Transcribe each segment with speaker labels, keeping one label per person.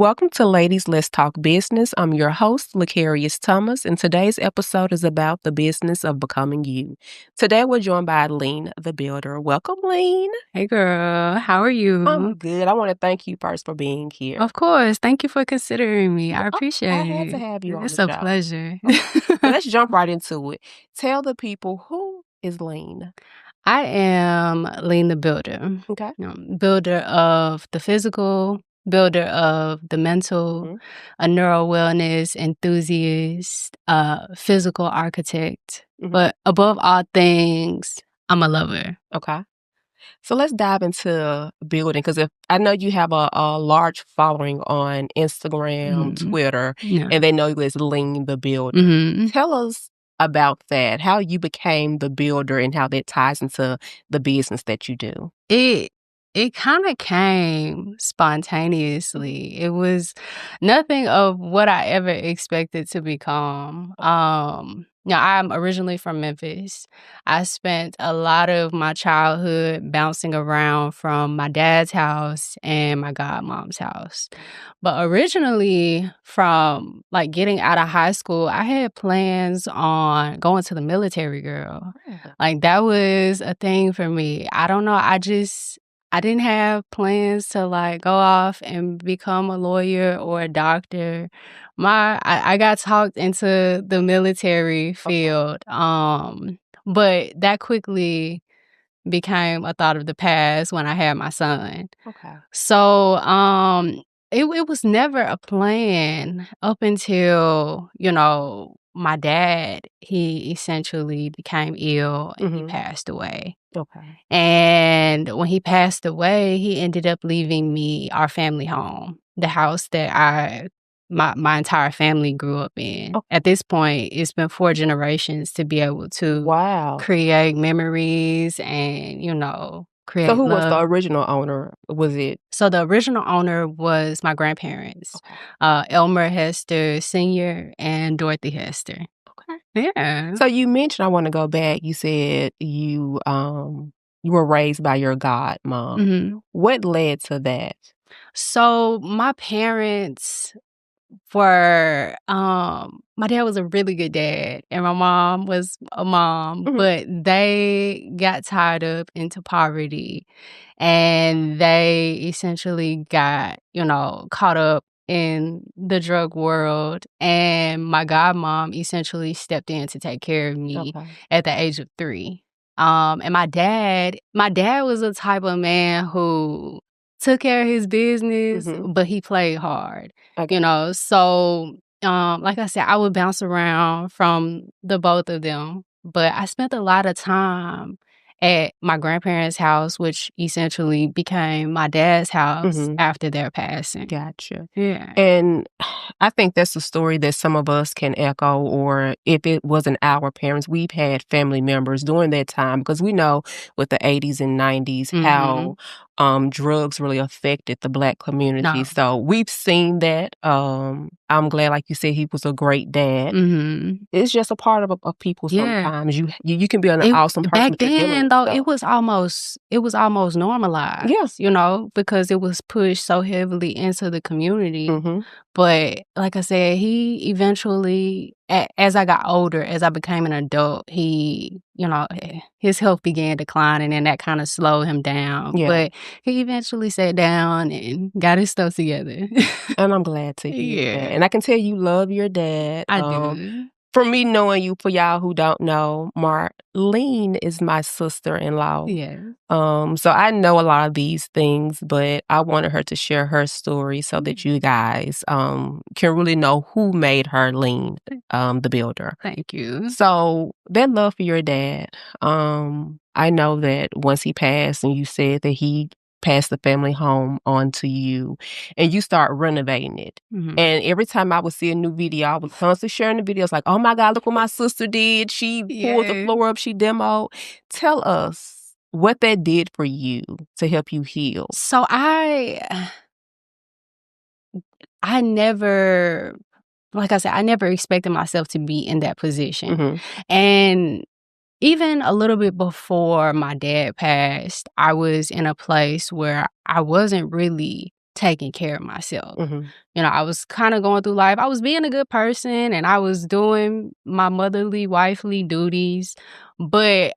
Speaker 1: Welcome to Ladies Let's Talk Business. I'm your host, Lacarrious Thomas, and today's episode is about the business of becoming you. Today, we're joined by Lene the Builder. Welcome, Lene.
Speaker 2: Hey girl, how are you?
Speaker 1: I'm good. I want to thank you first for being here.
Speaker 2: Of course. Thank you for considering me. I
Speaker 1: I
Speaker 2: appreciate
Speaker 1: had to
Speaker 2: it.
Speaker 1: have you on
Speaker 2: It's
Speaker 1: the
Speaker 2: a
Speaker 1: show.
Speaker 2: pleasure.
Speaker 1: So let's jump right into it. Tell the people, who is Lene?
Speaker 2: I am Lene the Builder.
Speaker 1: Okay.
Speaker 2: Builder of the physical, builder of the mental, a neuro wellness enthusiast, physical architect. But above all things, I'm a lover.
Speaker 1: Okay. So let's dive into building, because if I know you have a large following on Instagram, Twitter, and they know you as Lene the Builder. Tell us about that, how you became the builder and how that ties into the business that you do.
Speaker 2: It kind of came spontaneously. It was nothing of what I ever expected to become. Now, I'm originally from Memphis. I spent a lot of my childhood bouncing around from my dad's house and my godmom's house. But originally, from like getting out of high school, I had plans on going to the military, girl. Like that was a thing for me. I don't know. I didn't have plans to like go off and become a lawyer or a doctor. I got talked into the military field, but that quickly became a thought of the past when I had my son.
Speaker 1: Okay.
Speaker 2: So it was never a plan up until, my dad, he essentially became ill and he passed away.
Speaker 1: Okay.
Speaker 2: And when he passed away, he ended up leaving me our family home, the house that my entire family grew up in.
Speaker 1: Okay.
Speaker 2: At this point, it's been 4 generations to be able to create memories and, create
Speaker 1: So who was the
Speaker 2: love.
Speaker 1: original owner? Was it?
Speaker 2: So the original owner was my grandparents, Elmer Hester Sr. and Dorothy Hester.
Speaker 1: Okay.
Speaker 2: Yeah.
Speaker 1: So you mentioned, I want to go back, you said you were raised by your godmom. What led to that?
Speaker 2: So my parents my dad was a really good dad and my mom was a mom, but they got tied up into poverty and they essentially got, caught up in the drug world, and my godmom essentially stepped in to take care of me at the age of 3. And my dad was the type of man who took care of his business, but he played hard, So, like I said, I would bounce around from the both of them, but I spent a lot of time at my grandparents' house, which essentially became my dad's house after their passing.
Speaker 1: Gotcha.
Speaker 2: Yeah.
Speaker 1: And I think that's a story that some of us can echo, or if it wasn't our parents, we've had family members during that time, because we know with the 80s and 90s how drugs really affected the Black community. So we've seen that. I'm glad, like you said, he was a great dad. It's just a part of people sometimes. You can be an awesome person.
Speaker 2: Back then, though, it was almost normalized. Because it was pushed so heavily into the community. But like I said, he eventually, as I got older, as I became an adult, his health began declining, and that kind of slowed him down. But he eventually sat down and got his stuff together.
Speaker 1: And I'm glad to hear that. And I can tell you love your dad.
Speaker 2: I do.
Speaker 1: For me knowing you, for y'all who don't know, Lene is my sister-in-law.
Speaker 2: Yeah.
Speaker 1: So I know a lot of these things, but I wanted her to share her story so that you guys can really know who made her Lene the Builder.
Speaker 2: Thank you.
Speaker 1: So that love for your dad, I know that once he passed, and you said that he passed the family home on to you, and you start renovating it. And every time I would see a new video, I was constantly sharing the videos like, oh my God, look what my sister did. She pulled the floor up, she demoed. Tell us what that did for you to help you heal.
Speaker 2: So I never, like I said, I never expected myself to be in that position. And even a little bit before my dad passed, I was in a place where I wasn't really taking care of myself. You know, I was kind of going through life. I was being a good person and I was doing my motherly, wifely duties, but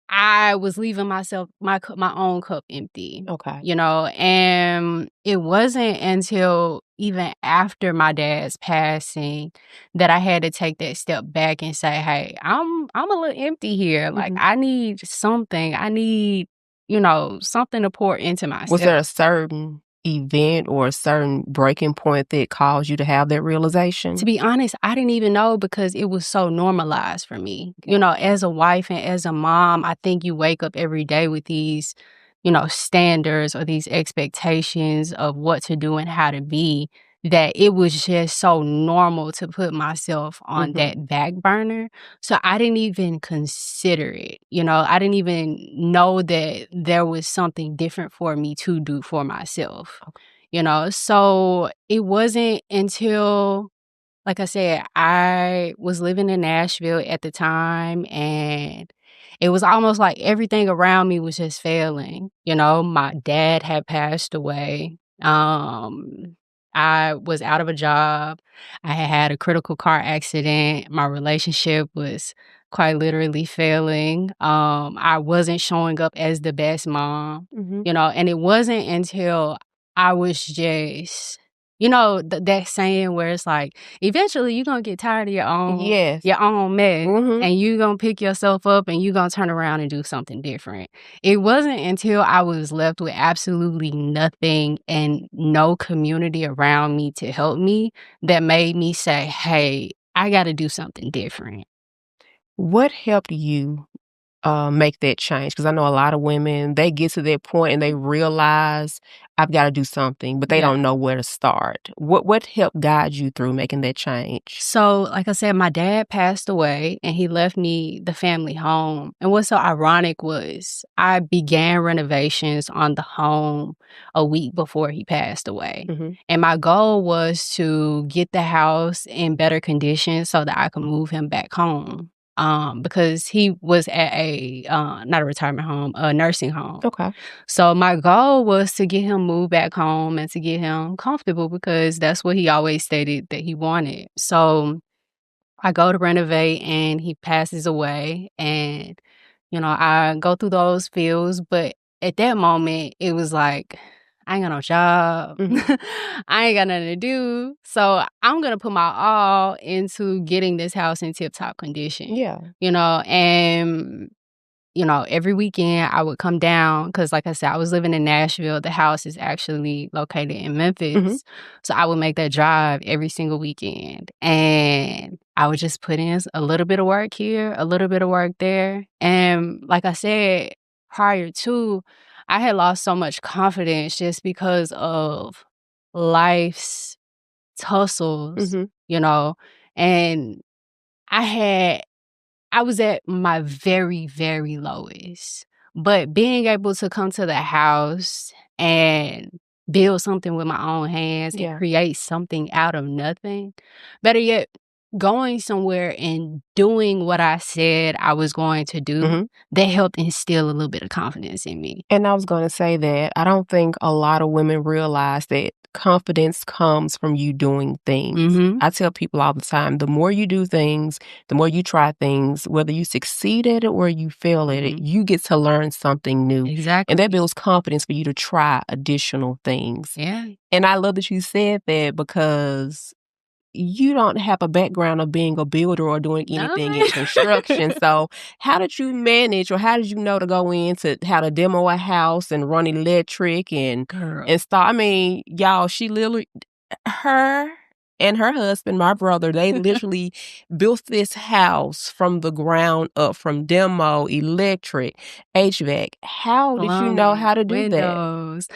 Speaker 2: I was leaving myself my own cup empty.
Speaker 1: Okay.
Speaker 2: You know, and it wasn't until even after my dad's passing that I had to take that step back and say, "Hey, I'm a little empty here. Like I need something. I need, you know, something to pour into myself."
Speaker 1: Was there a certain event or a certain breaking point that caused you to have that realization?
Speaker 2: To be honest, I didn't even know because it was so normalized for me. You know, as a wife and as a mom, I think you wake up every day with these, you know, standards or these expectations of what to do and how to be, that it was just so normal to put myself on that back burner. So I didn't even consider it. You know, I didn't even know that there was something different for me to do for myself. You know, so it wasn't until, like I said, I was living in Nashville at the time, and it was almost like everything around me was just failing. You know, my dad had passed away. I was out of a job. I had had a critical car accident. My relationship was quite literally failing. I wasn't showing up as the best mom, you know, and it wasn't until I was just, you know, that saying where it's like, eventually you're going to get tired of your own mess, and you're going to pick yourself up and you're going to turn around and do something different. It wasn't until I was left with absolutely nothing and no community around me to help me that made me say, hey, I got to do something different.
Speaker 1: What helped you make that change? Because I know a lot of women, they get to that point and they realize, I've got to do something, but they don't know where to start. What helped guide you through making that change?
Speaker 2: So, like I said, my dad passed away and he left me the family home. And what's so ironic was I began renovations on the home a week before he passed away. And my goal was to get the house in better condition so that I could move him back home. Because he was at a not a retirement home, a nursing home.
Speaker 1: Okay.
Speaker 2: So my goal was to get him moved back home and to get him comfortable because that's what he always stated that he wanted. So I go to renovate and he passes away, and you know, I go through those feels, but at that moment it was like, I ain't got no job. I ain't got nothing to do. So I'm going to put my all into getting this house in tip-top condition.
Speaker 1: Yeah.
Speaker 2: You know, and you know, every weekend I would come down because, like I said, I was living in Nashville. The house is actually located in Memphis. So I would make that drive every single weekend. And I would just put in a little bit of work here, a little bit of work there. And like I said, prior to, I had lost so much confidence just because of life's tussles, you know, and I was at my very, very lowest. But being able to come to the house and build something with my own hands and create something out of nothing, better yet, going somewhere and doing what I said I was going to do, that helped instill a little bit of confidence in me.
Speaker 1: And I was going to say that I don't think a lot of women realize that confidence comes from you doing things. I tell people all the time, the more you do things, the more you try things, whether you succeed at it or you fail at it, you get to learn something new.
Speaker 2: Exactly.
Speaker 1: And that builds confidence for you to try additional things.
Speaker 2: Yeah.
Speaker 1: And I love that you said that because you don't have a background of being a builder or doing anything in construction. So how did you manage, or how did you know to go into how to demo a house and run electric and install? I mean, y'all, she literally, her and her husband, my brother, they literally built this house from the ground up, from demo, electric, HVAC. How did you know how to do that?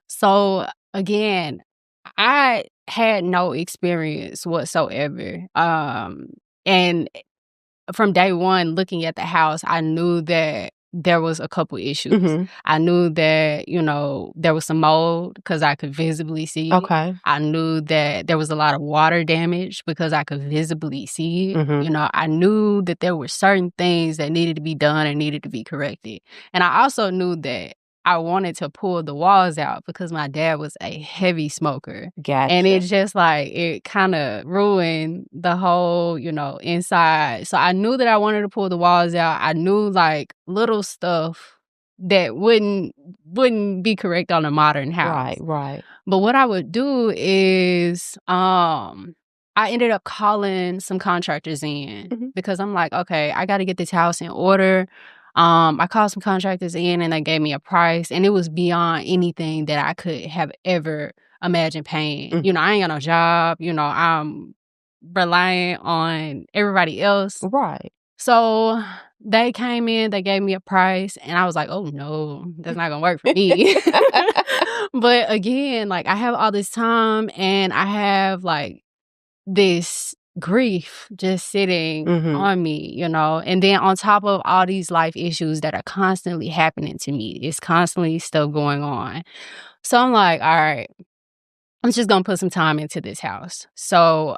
Speaker 2: So again, I had no experience whatsoever. And from day one, looking at the house, I knew that there was a couple issues. I knew that, you know, there was some mold because I could visibly see it.
Speaker 1: Okay.
Speaker 2: I knew that there was a lot of water damage because I could visibly see it. You know, I knew that there were certain things that needed to be done and needed to be corrected. And I also knew that I wanted to pull the walls out because my dad was a heavy smoker.
Speaker 1: Gotcha.
Speaker 2: And it just like, it kind of ruined the whole, inside. So I knew that I wanted to pull the walls out. I knew like little stuff that wouldn't be correct on a modern house.
Speaker 1: Right.
Speaker 2: But what I would do is I ended up calling some contractors in because I'm like, okay, I got to get this house in order. I called some contractors in and they gave me a price, and it was beyond anything that I could have ever imagined paying. I ain't got no job. I'm relying on everybody else.
Speaker 1: Right.
Speaker 2: So they came in, they gave me a price, and I was like, oh no, that's not gonna work for me. But again, like I have all this time and I have like this grief just sitting on me, and then on top of all these life issues that are constantly happening to me, it's constantly stuff going on. So I'm like, all right, I'm just gonna put some time into this house. So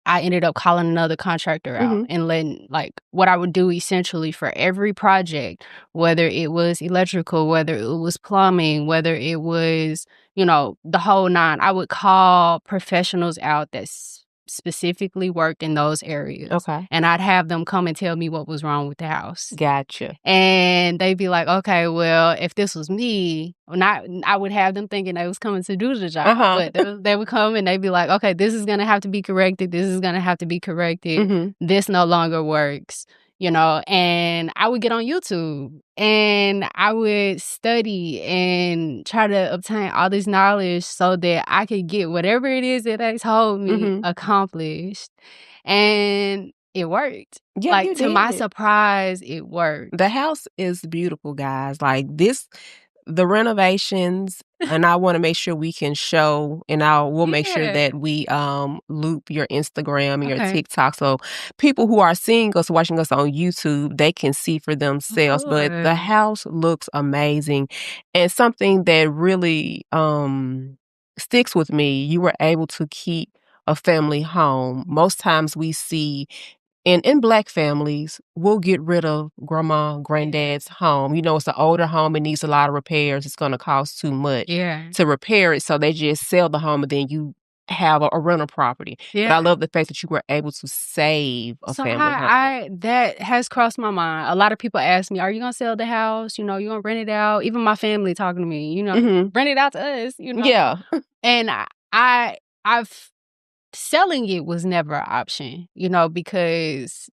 Speaker 2: I ended up calling another contractor out and letting, like, what I would do essentially for every project, whether it was electrical, whether it was plumbing, whether it was, the whole nine, I would call professionals out that specifically worked in those areas.
Speaker 1: Okay.
Speaker 2: And I'd have them come and tell me what was wrong with the house.
Speaker 1: Gotcha.
Speaker 2: And they'd be like, okay, well, if this was me, I would have them thinking they was coming to do the job. But they would come and they'd be like, okay, this is going to have to be corrected. This is going to have to be corrected. This no longer works. And I would get on YouTube and I would study and try to obtain all this knowledge so that I could get whatever it is that they told me accomplished. And it worked.
Speaker 1: Yeah,
Speaker 2: like, to my surprise, it worked.
Speaker 1: The house is beautiful, guys. Like the renovations, and I want to make sure we can show, and we'll make sure that we loop your Instagram and your TikTok, so people who are seeing us, watching us on YouTube, they can see for themselves. But the house looks amazing, and something that really sticks with me, you were able to keep a family home. Most times we see in Black families, we'll get rid of grandma, granddad's home. It's an older home. It needs a lot of repairs. It's going to cost too much to repair it. So they just sell the home and then you have a rental property. But I love the fact that you were able to save a family home.
Speaker 2: That has crossed my mind. A lot of people ask me, are you going to sell the house? You going to rent it out? Even my family talking to me, rent it out to us,
Speaker 1: Yeah.
Speaker 2: And I've selling it was never an option, because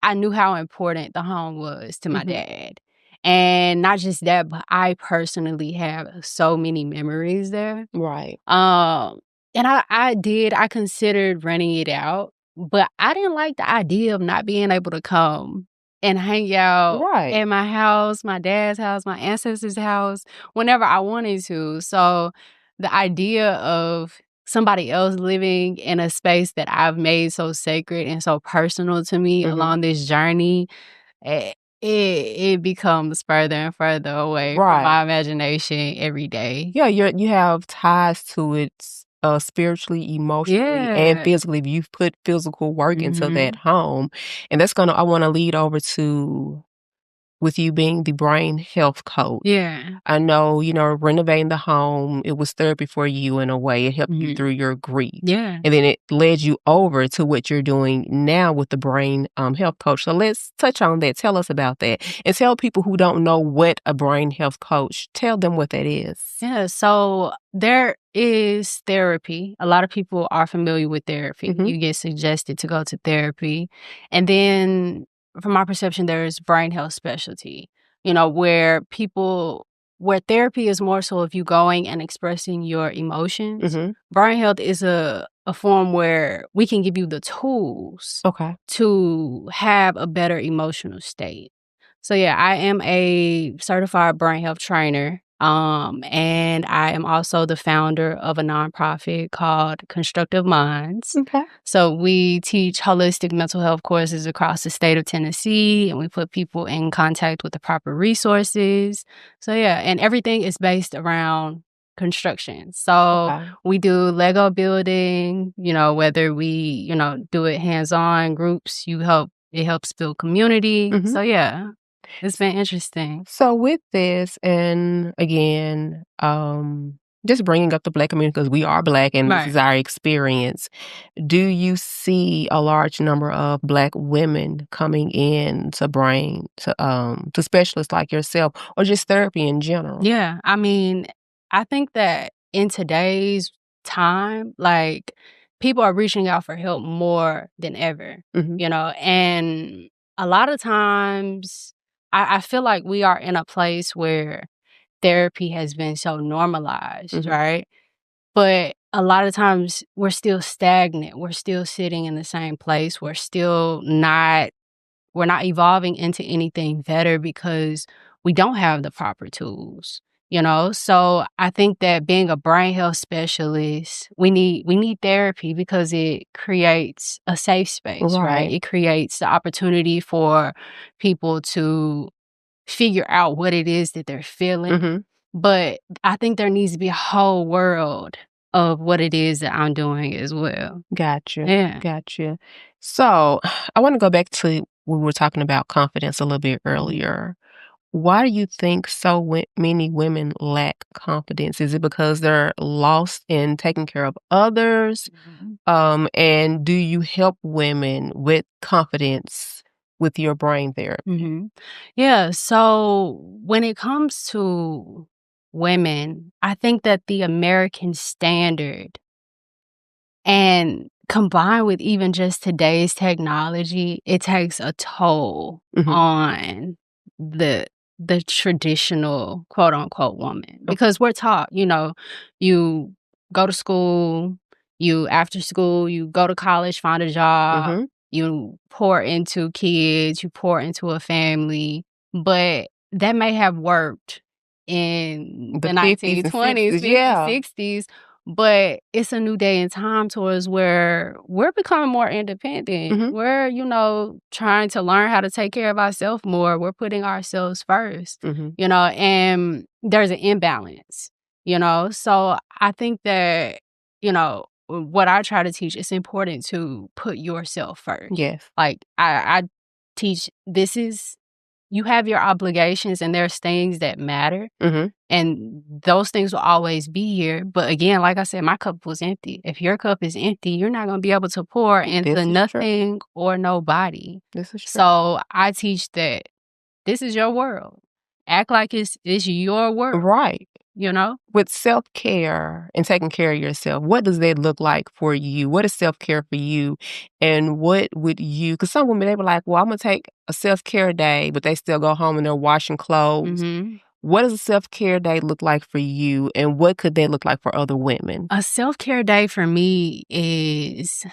Speaker 2: I knew how important the home was to my dad. And not just that, but I personally have so many memories there.
Speaker 1: Right.
Speaker 2: And I considered renting it out, but I didn't like the idea of not being able to come and hang out at my house, my dad's house, my ancestors' house, whenever I wanted to. So the idea of somebody else living in a space that I've made so sacred and so personal to me along this journey, it becomes further and further away from my imagination every day.
Speaker 1: Yeah, you have ties to it spiritually, emotionally, and physically. You've put physical work into that home. And I want to lead over to, with you being the brain health coach.
Speaker 2: Yeah.
Speaker 1: I know, renovating the home, it was therapy for you in a way. It helped you through your grief.
Speaker 2: Yeah.
Speaker 1: And then it led you over to what you're doing now with the brain health coach. So let's touch on that. Tell us about that. And tell people who don't know what a brain health coach, tell them what that is.
Speaker 2: Yeah, so there is therapy. A lot of people are familiar with therapy. You get suggested to go to therapy. And then from my perception, there's brain health specialty, where therapy is more so of you going and expressing your emotions. Brain health is a form where we can give you the tools to have a better emotional state. So yeah, I am a certified brain health trainer. And I am also the founder of a nonprofit called Constructive Minds. So we teach holistic mental health courses across the state of Tennessee, and we put people in contact with the proper resources. So yeah, and everything is based around construction. So we do Lego building, whether we, do it hands-on, groups, it helps build community. So yeah. It's been interesting.
Speaker 1: So with this, and again, just bringing up the Black community because we are Black and this
Speaker 2: Right.
Speaker 1: is our experience. Do you see a large number of Black women coming in to bring to specialists like yourself or just therapy in general?
Speaker 2: Yeah, I mean, I think that in today's time, like, people are reaching out for help more than ever,
Speaker 1: Mhm,
Speaker 2: and a lot of times I feel like we are in a place where therapy has been so normalized,
Speaker 1: mhm.
Speaker 2: right? But a lot of times we're still stagnant. We're still sitting in the same place. We're not evolving into anything better because we don't have the proper tools. So I think that being a brain health specialist, we need therapy because it creates a safe space, right?
Speaker 1: Right.
Speaker 2: It creates the opportunity for people to figure out what it is that they're feeling.
Speaker 1: Mhm.
Speaker 2: But I think there needs to be a whole world of what it is that I'm doing as well.
Speaker 1: Gotcha.
Speaker 2: Yeah.
Speaker 1: Gotcha. So I want to go back to we were talking about confidence a little bit
Speaker 2: Mhm.
Speaker 1: earlier. Why do you think many women lack confidence? Is it because they're lost in taking care of others?
Speaker 2: Mhm.
Speaker 1: And do you help women with confidence with your brain therapy?
Speaker 2: Mhm. Yeah, so when it comes to women, I think that the American standard and combined with even just today's technology, it takes a toll
Speaker 1: Mhm.
Speaker 2: on the the traditional quote unquote woman
Speaker 1: Oh,
Speaker 2: because we're taught, you go to school, you after school, you go to college, find a job,
Speaker 1: mhm.
Speaker 2: you pour into kids, you pour into a family, but that may have worked in
Speaker 1: The
Speaker 2: the
Speaker 1: 50s and
Speaker 2: 1920s,
Speaker 1: 60s,
Speaker 2: 50s,
Speaker 1: yeah.
Speaker 2: 60s, but it's a new day and time towards where we're becoming more independent.
Speaker 1: Mhm.
Speaker 2: We're, trying to learn how to take care of ourselves more. We're putting ourselves first,
Speaker 1: Mhm.
Speaker 2: and there's an imbalance. So I think that, what I try to teach, it's important to put yourself first.
Speaker 1: Yes.
Speaker 2: Like I teach you have your obligations and there's things that matter.
Speaker 1: Mhm.
Speaker 2: And those things will always be here. But again, like I said, my cup was empty. If your cup is empty, you're not going to be able to pour into
Speaker 1: This is true.
Speaker 2: nothing or nobody.
Speaker 1: This is true.
Speaker 2: So I teach that this is your world. Act like it's your world,
Speaker 1: Right.
Speaker 2: you know?
Speaker 1: With self-care and taking care of yourself, what does that look like for you? What is self-care for you? And what would you, because some women, they were like, well, I'm going to take a self-care day, but they still go home and they're washing clothes.
Speaker 2: Hmm.
Speaker 1: What does a self-care day look like for you? And what could that look like for other women?
Speaker 2: A self-care day for me is,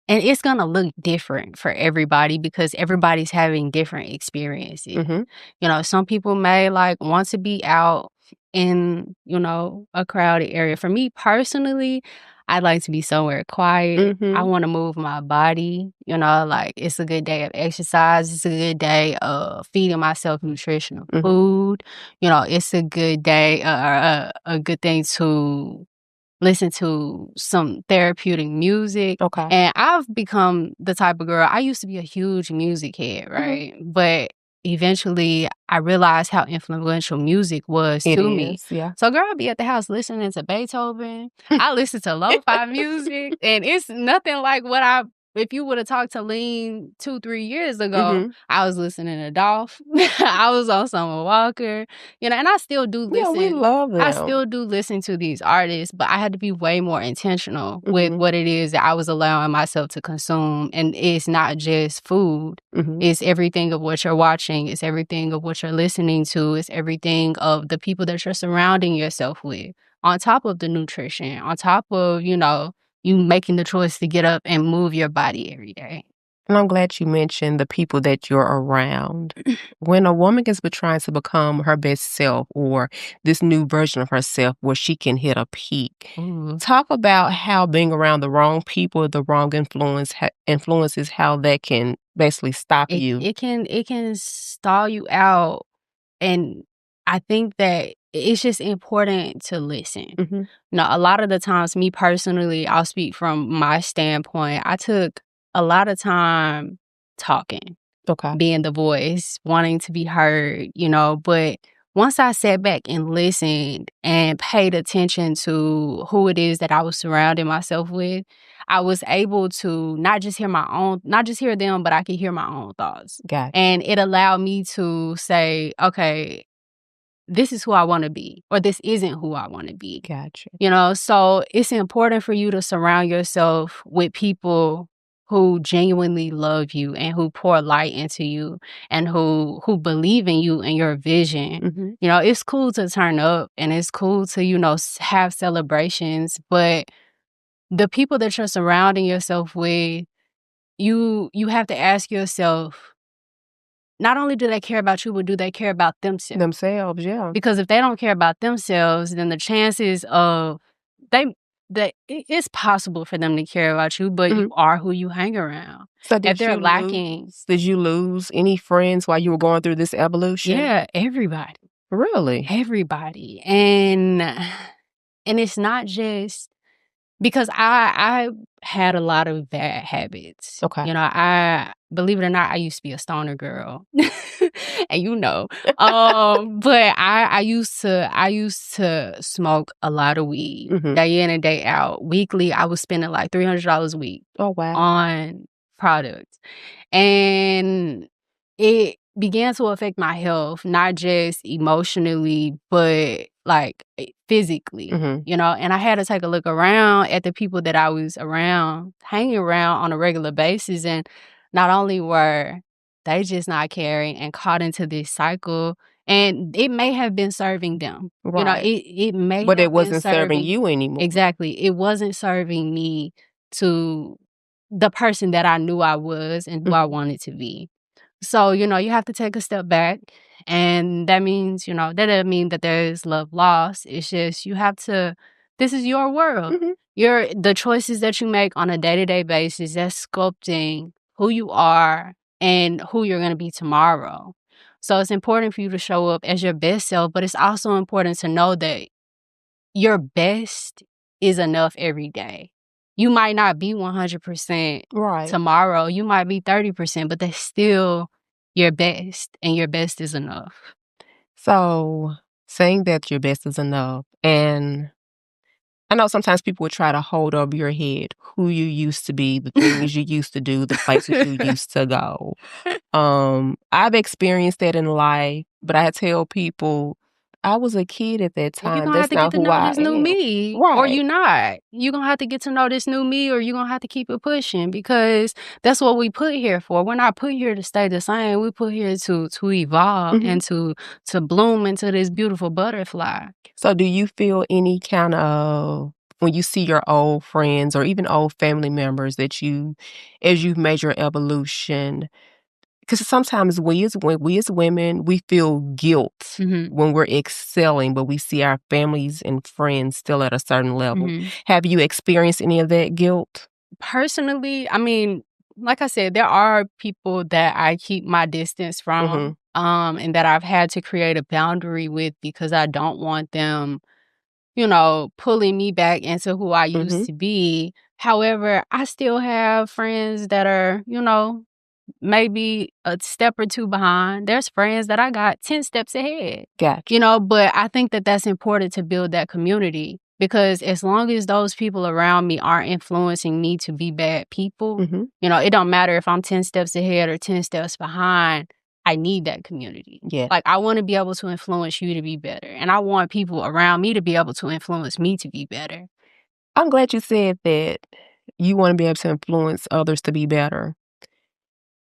Speaker 2: and it's going to look different for everybody because everybody's having different experiences.
Speaker 1: Mm-hmm.
Speaker 2: Some people may want to be out in, a crowded area. For me personally, I'd like to be somewhere quiet. I
Speaker 1: Mm-hmm.
Speaker 2: want to move my body, it's a good day of exercise. It's a good day of feeding myself nutritional
Speaker 1: Mm-hmm.
Speaker 2: food. It's a good day, a good thing to listen to some therapeutic music.
Speaker 1: Okay.
Speaker 2: And I've become the type of girl, I used to be a huge music head,
Speaker 1: Mm-hmm.
Speaker 2: right? But eventually I realized how influential music was
Speaker 1: It
Speaker 2: to me.
Speaker 1: is, yeah.
Speaker 2: So girl, I'd be at the house listening to Beethoven. I listen to lo-fi music and it's nothing like if you would have talked to Lene 2-3 years ago,
Speaker 1: Mm-hmm.
Speaker 2: I was listening to Dolph. I was on Summer Walker, and I still do
Speaker 1: Yeah, we
Speaker 2: listen.
Speaker 1: love
Speaker 2: I
Speaker 1: them.
Speaker 2: still do listen to these artists, but I had to be way more intentional with
Speaker 1: Mm-hmm.
Speaker 2: what it is that I was allowing myself to consume. And it's not just food.
Speaker 1: Mm-hmm.
Speaker 2: It's everything of what you're watching. It's everything of what you're listening to. It's everything of the people that you're surrounding yourself with. On top of the nutrition, on top of, you making the choice to get up and move your body every day.
Speaker 1: And I'm glad you mentioned the people that you're around. When a woman is trying to become her best self or this new version of herself where she can hit a peak,
Speaker 2: Ooh.
Speaker 1: talk about how being around the wrong people, the wrong influences how that can basically stop
Speaker 2: It
Speaker 1: you.
Speaker 2: it can it can stall you out, and I think that it's just important to listen.
Speaker 1: Mhm.
Speaker 2: Now, a lot of the times, me personally, I'll speak from my standpoint. I took a lot of time talking.
Speaker 1: Okay.
Speaker 2: being the voice, wanting to be heard, but once I sat back and listened and paid attention to who it is that I was surrounding myself with, I was able to not just hear them, but I could hear my own thoughts.
Speaker 1: Gotcha.
Speaker 2: And it allowed me to say, okay, this is who I want to be, or this isn't who I want to be.
Speaker 1: Gotcha.
Speaker 2: So it's important for you to surround yourself with people who genuinely love you and who pour light into you and who believe in you and your vision. It's cool to turn up and it's cool to, have celebrations, but the people that you're surrounding yourself with, you have to ask yourself, not only do they care about you, but do they care about themselves?
Speaker 1: Themselves, yeah.
Speaker 2: Because if they don't care about themselves, then the chances of it's possible for them to care about you, but you are who you hang around.
Speaker 1: So
Speaker 2: if they're lacking,
Speaker 1: did you lose any friends while you were going through this evolution?
Speaker 2: Yeah, everybody.
Speaker 1: Really?
Speaker 2: Everybody. And it's not just because I had a lot of bad habits.
Speaker 1: Okay.
Speaker 2: I believe it or not, I used to be a stoner girl, and but I used to smoke a lot of weed day in and day out. Weekly, I was spending like $300 a week.
Speaker 1: Oh wow!
Speaker 2: On products, and it began to affect my health, not just emotionally, but like physically, and I had to take a look around at the people that I was hanging around on a regular basis. And not only were they just not caring and caught into this cycle, and it may have been serving them.
Speaker 1: Right.
Speaker 2: It may
Speaker 1: but
Speaker 2: have
Speaker 1: it wasn't
Speaker 2: been
Speaker 1: serving you anymore.
Speaker 2: Exactly. It wasn't serving me to the person that I knew I was and who I wanted to be. So, you have to take a step back. And that means, that doesn't mean that there's love lost. It's just this is your world. The choices that you make on a day-to-day basis, that's sculpting who you are and who you're going to be tomorrow. So it's important for you to show up as your best self, but it's also important to know that your best is enough every day. You might not be 100% tomorrow. You might be 30%, but that's still your best, and your best is enough.
Speaker 1: So, saying that your best is enough, and I know sometimes people would try to hold over your head who you used to be, the things you used to do, the places you used to go. I've experienced that in life, but I tell people I was a kid at that time.
Speaker 2: You're gonna have to get to know this new me, or you're not. You're gonna have to get to know this new me, or you're gonna have to keep it pushing, because that's what we put here for. We're not put here to stay the same. We put here to evolve and to bloom into this beautiful butterfly.
Speaker 1: So do you feel any kind of, when you see your old friends or even old family members that as you've made your evolution, because sometimes we as women, we feel guilt when we're excelling, but we see our families and friends still at a certain level. Have you experienced any of that guilt?
Speaker 2: Personally, I mean, like I said, there are people that I keep my distance from, and that I've had to create a boundary with, because I don't want them, pulling me back into who I used to be. However, I still have friends that are, maybe a step or two behind. There's friends that I got 10 steps ahead.
Speaker 1: Gotcha.
Speaker 2: But I think that that's important to build that community, because as long as those people around me aren't influencing me to be bad people, it don't matter if I'm 10 steps ahead or 10 steps behind. I need that community.
Speaker 1: Yeah.
Speaker 2: Like, I want to be able to influence you to be better, and I want people around me to be able to influence me to be better.
Speaker 1: I'm glad you said that you want to be able to influence others to be better.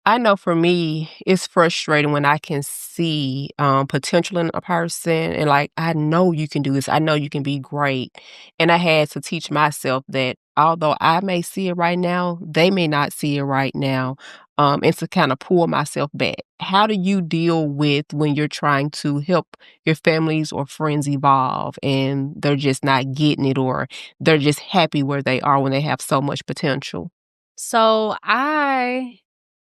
Speaker 1: I know for me, it's frustrating when I can see potential in a person and like, I know you can do this. I know you can be great. And I had to teach myself that although I may see it right now, they may not see it right now. And to kind of pull myself back. How do you deal with when you're trying to help your families or friends evolve and they're just not getting it, or they're just happy where they are when they have so much potential?
Speaker 2: So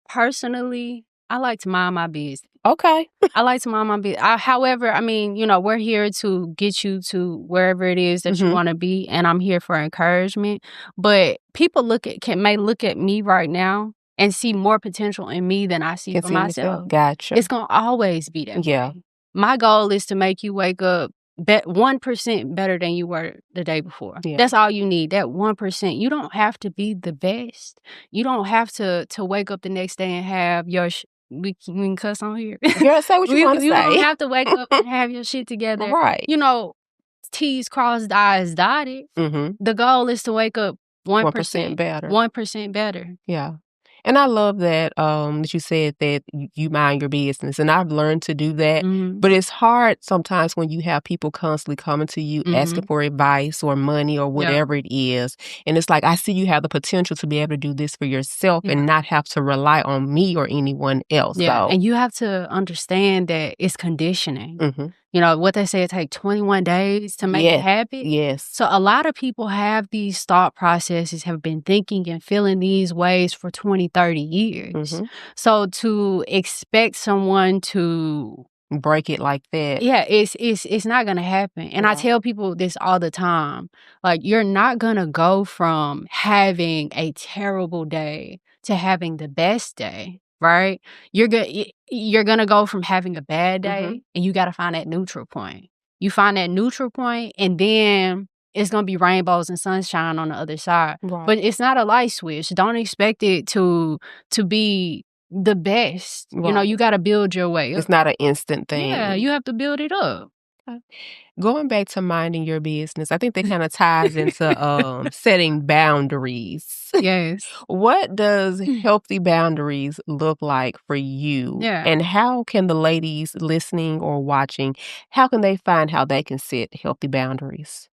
Speaker 2: personally, I like to mind my business.
Speaker 1: Okay.
Speaker 2: I like to mind my business. However, I mean, we're here to get you to wherever it is that you want to be, and I'm here for encouragement. But people may look at me right now and see more potential in me than I see
Speaker 1: Can
Speaker 2: for
Speaker 1: see yourself.
Speaker 2: myself.
Speaker 1: Gotcha.
Speaker 2: It's gonna always be that
Speaker 1: Yeah.
Speaker 2: way. My goal is to make you wake up 1% better than you were the day before.
Speaker 1: Yeah.
Speaker 2: That's all you need, that 1%. You don't have to be the best. You don't have to wake up the next day and have your we can cuss on here.
Speaker 1: Girl, say what you want to
Speaker 2: You don't
Speaker 1: say.
Speaker 2: have to wake up and have your shit together.
Speaker 1: Right.
Speaker 2: You know, T's crossed, I's dotted. The goal is to wake up 1%
Speaker 1: better.
Speaker 2: 1% better.
Speaker 1: Yeah. And I love that that you said that you mind your business. And I've learned to do that. But it's hard sometimes when you have people constantly coming to you asking for advice or money or whatever it is. And it's like, I see you have the potential to be able to do this for yourself and not have to rely on me or anyone else.
Speaker 2: Yeah.
Speaker 1: So.
Speaker 2: And you have to understand that it's conditioning. You know, what they say, it takes 21 days to make a habit.
Speaker 1: Yes.
Speaker 2: So a lot of people have these thought processes, have been thinking and feeling these ways for 20, 30 years. So to expect someone to
Speaker 1: break it like that.
Speaker 2: Yeah, it's not gonna happen. And I tell people this all the time. Like, you're not gonna go from having a terrible day to having the best day, right? You're gonna go from having a bad day, and you gotta find that neutral point. You find that neutral point, and then it's gonna be rainbows and sunshine on the other side.
Speaker 1: Right.
Speaker 2: But it's not a light switch. Don't expect it to be the best. You know, you gotta build your way up.
Speaker 1: It's not an instant thing.
Speaker 2: Yeah, you have to build it up.
Speaker 1: Going back to minding your business, I think that kind of ties into setting boundaries.
Speaker 2: Yes.
Speaker 1: What does healthy boundaries look like for you?
Speaker 2: Yeah.
Speaker 1: And how can the ladies listening or watching, how can they find how they can set healthy boundaries?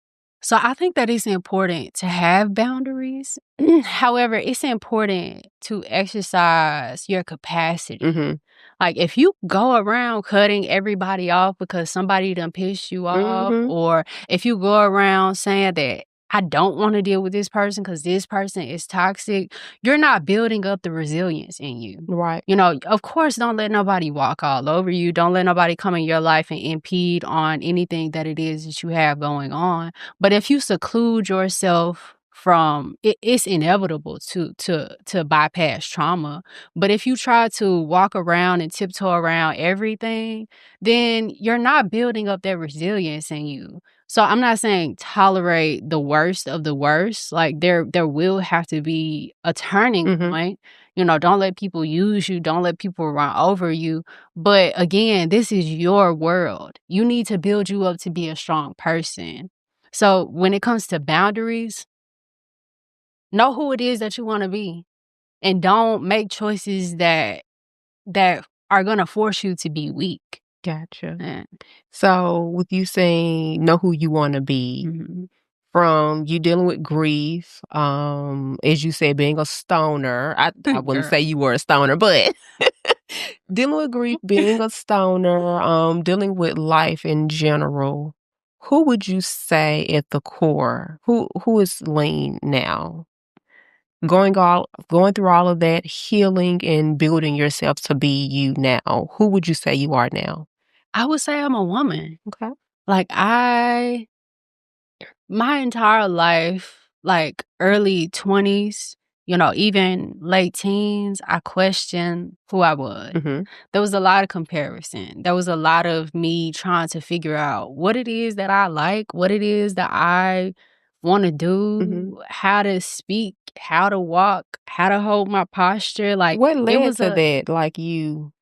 Speaker 2: So I think that it's important to have boundaries. However, it's important to exercise your capacity. Like, if you go around cutting everybody off because somebody done pissed you off, or if you go around saying that I don't want to deal with this person because this person is toxic, you're not building up the resilience in you.
Speaker 1: Right.
Speaker 2: You know, of course, don't let nobody walk all over you. Don't let nobody come in your life and impede on anything that it is that you have going on. But if you seclude yourself from it's inevitable to bypass trauma. But if you try to walk around and tiptoe around everything, then you're not building up that resilience in you. So I'm not saying tolerate the worst of the worst. Like, there will have to be a turning point. You know, don't let people use you. Don't let people run over you. But again, this is your world. You need to build you up to be a strong person. So when it comes to boundaries, know who it is that you want to be, and don't make choices that are going to force you to be weak.
Speaker 1: Gotcha.
Speaker 2: Yeah.
Speaker 1: So with you saying know who you want to be, from you dealing with grief, as you said, being a stoner. I wouldn't say you were a stoner, but dealing with grief, being a stoner, dealing with life in general, who would you say at the core? Who is Lene now? Going through all of that, healing and building yourself to be you now. Who would you say you are now?
Speaker 2: I would say I'm a woman.
Speaker 1: Okay.
Speaker 2: Like, my entire life, like early 20s, you know, even late teens, I questioned who I was. There was a lot of comparison. There was a lot of me trying to figure out what it is that I like, what it is that I want to do, how to speak, how to walk, how to hold my posture. Like,
Speaker 1: what led
Speaker 2: it was
Speaker 1: to that? Like, you...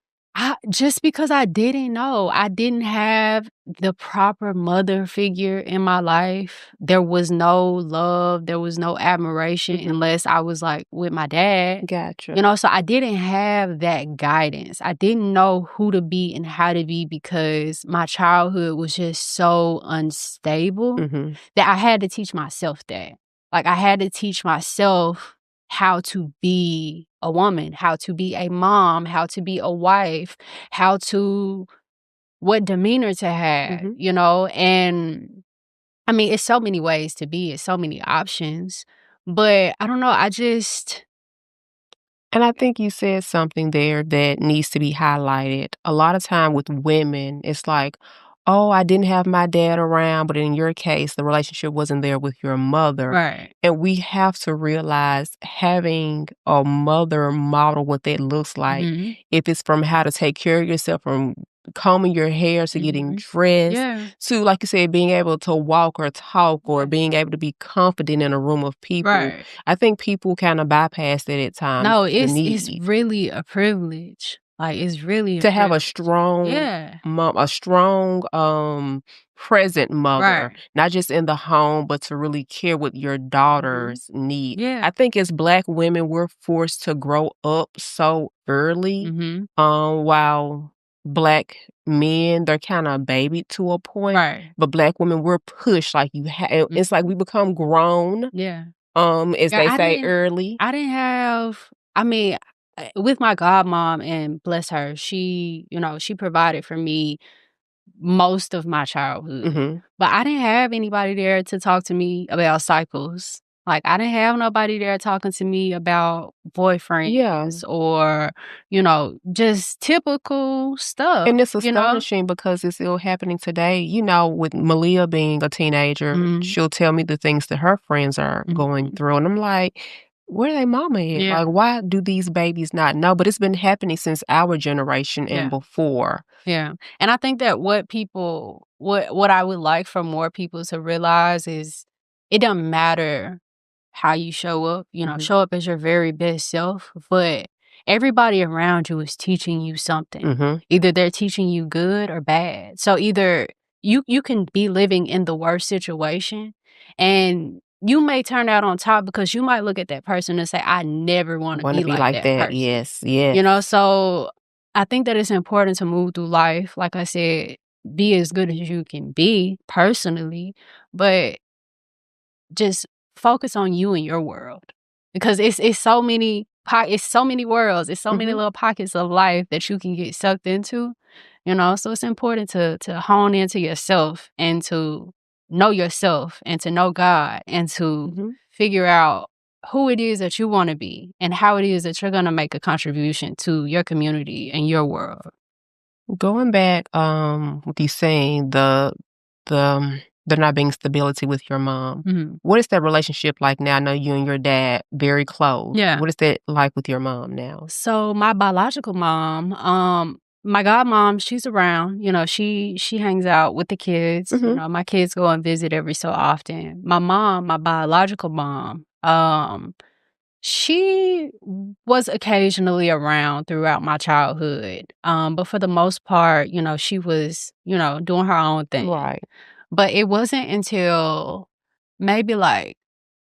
Speaker 2: just because I didn't know. I didn't have the proper mother figure in my life. There was no love. There was no admiration unless I was, like, with my dad.
Speaker 1: Gotcha.
Speaker 2: You know, so I didn't have that guidance. I didn't know who to be and how to be because my childhood was just so unstable that I had to teach myself that. Like, I had to teach myself how to be a woman, how to be a mom, how to be a wife, what demeanor to have, you know? And I mean, it's so many ways to be, it's so many options, but I don't know,
Speaker 1: And I think you said something there that needs to be highlighted. A lot of time with women, it's like, oh, I didn't have my dad around, but in your case, the relationship wasn't there with your mother.
Speaker 2: Right.
Speaker 1: And we have to realize having a mother model what that looks like, if it's from how to take care of yourself, from combing your hair to getting dressed,
Speaker 2: Yeah.
Speaker 1: to, like you said, being able to walk or talk or
Speaker 2: Yeah.
Speaker 1: being able to be confident in a room of people.
Speaker 2: Right.
Speaker 1: I think people kind of bypass that at times.
Speaker 2: No,
Speaker 1: the
Speaker 2: it's
Speaker 1: need
Speaker 2: really a privilege. Like, it's really a
Speaker 1: to have a
Speaker 2: privilege.
Speaker 1: strong
Speaker 2: Yeah.
Speaker 1: mom, a strong present mother,
Speaker 2: Right.
Speaker 1: not just in the home, but to really care what your daughters need.
Speaker 2: Yeah.
Speaker 1: I think as Black women, we're forced to grow up so early, while Black men, they're kind of babied to a point.
Speaker 2: Right.
Speaker 1: But Black women, we're pushed like you have. It's like we become grown.
Speaker 2: Yeah.
Speaker 1: As
Speaker 2: Yeah,
Speaker 1: they say, early.
Speaker 2: I didn't have, I mean, with my godmom, and bless her, she, she provided for me most of my childhood. But I didn't have anybody there to talk to me about cycles. Like, I didn't have nobody there talking to me about boyfriends or, just typical stuff.
Speaker 1: And it's astonishing because it's still happening today. With Malia being a teenager, she'll tell me the things that her friends are going through. And I'm like, where they mama at?
Speaker 2: Yeah.
Speaker 1: Like, why do these babies not know? But it's been happening since our generation and before.
Speaker 2: Yeah. And I think that what I would like for more people to realize is it doesn't matter how you show up, show up as your very best self, but everybody around you is teaching you something. Either they're teaching you good or bad. So either you can be living in the worst situation and you may turn out on top because you might look at that person and say, I never want to be like that person.
Speaker 1: Yes.
Speaker 2: So I think that it's important to move through life. Like I said, be as good as you can be personally, but just focus on you and your world, because it's so many worlds, it's so many little pockets of life that you can get sucked into, so it's important to hone into yourself and to know yourself and to know God and to figure out who it is that you want to be and how it is that you're going to make a contribution to your community and your world.
Speaker 1: Going back, with you saying the there not being stability with your mom. What is that relationship like now? I know you and your dad very close.
Speaker 2: Yeah.
Speaker 1: What is that like with your mom now?
Speaker 2: So my biological mom, my godmom, she's around. She hangs out with the kids. My kids go and visit every so often. My mom, my biological mom, she was occasionally around throughout my childhood. But for the most part, she was, doing her own thing.
Speaker 1: Right.
Speaker 2: But it wasn't until maybe like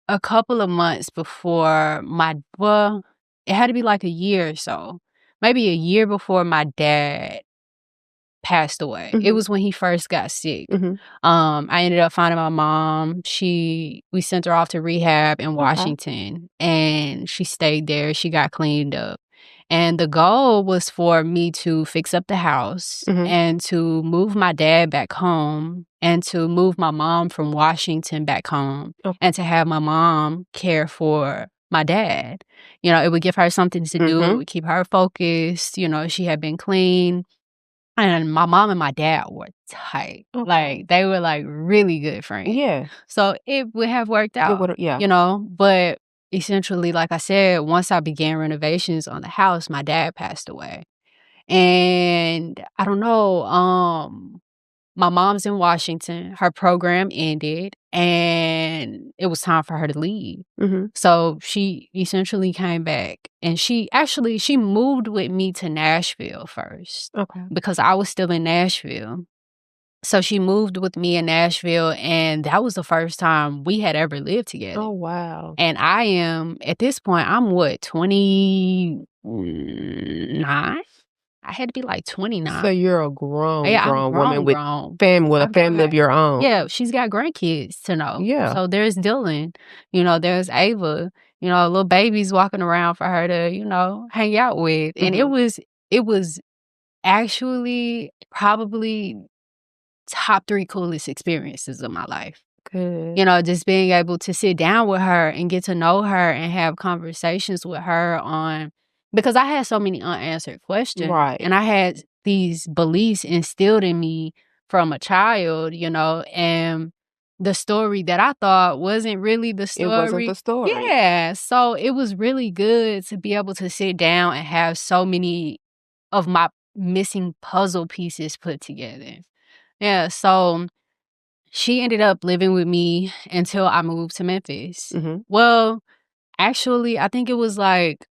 Speaker 2: a couple of months before it had to be like a year or so. Maybe a year before my dad passed away. It was when he first got sick. I ended up finding my mom. We sent her off to rehab in Washington, and she stayed there. She got cleaned up. And the goal was for me to fix up the house and to move my dad back home and to move my mom from Washington back home and to have my mom care for my dad. It would give her something to do. It would keep her focused. She had been clean. And my mom and my dad were tight. Like, they were like really good friends.
Speaker 1: Yeah.
Speaker 2: So it would have worked out, but essentially, like I said, once I began renovations on the house, my dad passed away. And I don't know, my mom's in Washington. Her program ended and it was time for her to leave. So she essentially came back and she moved with me to Nashville first. Because I was still in Nashville. So she moved with me in Nashville, and that was the first time we had ever lived together.
Speaker 1: Oh, wow.
Speaker 2: And I am, at this point, I'm 29? I had to be like 29.
Speaker 1: So you're a grown woman with
Speaker 2: grown.
Speaker 1: a family of your own.
Speaker 2: Yeah, she's got grandkids to know.
Speaker 1: Yeah.
Speaker 2: So there's Dylan, there's Ava, little babies walking around for her to, hang out with. And it was actually probably top 3 coolest experiences of my life.
Speaker 1: Good.
Speaker 2: Just being able to sit down with her and get to know her and have conversations with her because I had so many unanswered questions.
Speaker 1: Right.
Speaker 2: And I had these beliefs instilled in me from a child, and the story that I thought wasn't really the story.
Speaker 1: It wasn't the story.
Speaker 2: Yeah. So it was really good to be able to sit down and have so many of my missing puzzle pieces put together. Yeah. So she ended up living with me until I moved to Memphis. Well, actually, I think it was like